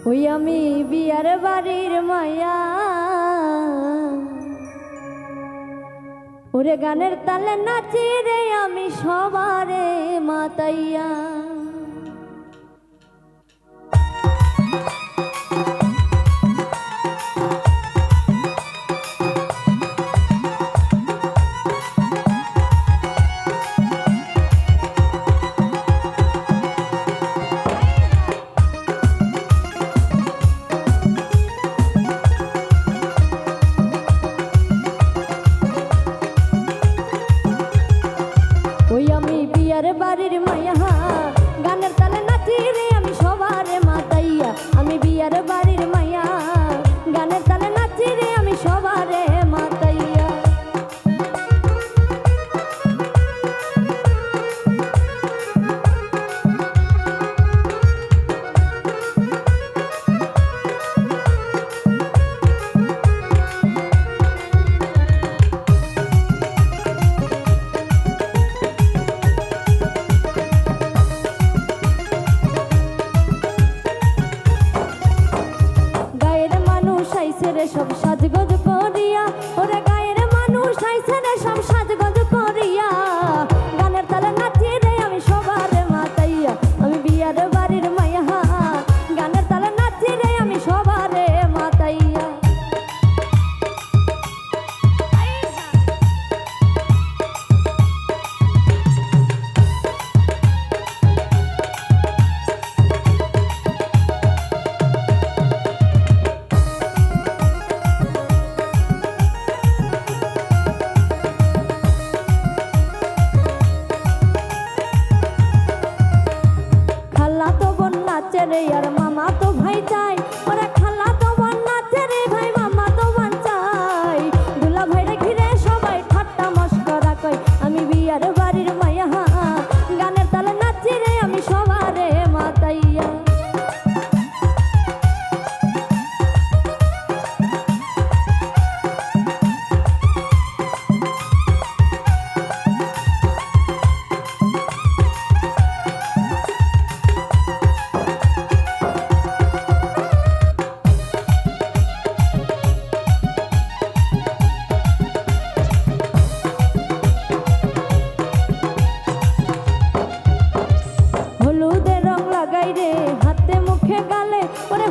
ওই আমি বিয়ার বাড়ির মায়া, ওরে গানের তালে নাচি রে আমি সবারে মাতাইয়া। ওই আমি বিয়ার বাড়ির মায়া, গানের তালে নাচি রে আমি সবারে মাতাইয়া। আমি বিয়ার বাড়ির মায়া, গানের তালে নাচি রে আমি সবারে মাতাইয়া। সব সাজগোজ করিয়া, ওরে গায়ের মানুষ আইছে রে সব সাজগোজ করিয়া। গানের তালে নাচি রে আমি সবারে মাতাইয়া। আমি বিয়ার বাড়ির মায়া, গানের তালে নাচি রে আমি সবারে মাতাইয়া। রে আর মামা তো ভাই চাই, ওরে খালা তো বোন নাচে রে ভাই মামা তো বোন চাই। দুলা ভাইরে ঘিরে সবাই ঠাট্টা মস্করা কয়। আমি বিয়ার বাড়ির মায়া, গানের তালে নাচি রে আমি সবারে মাতাইয়া। হলুদের রং লাগাই রে হাতে মুখে গালে, ওরে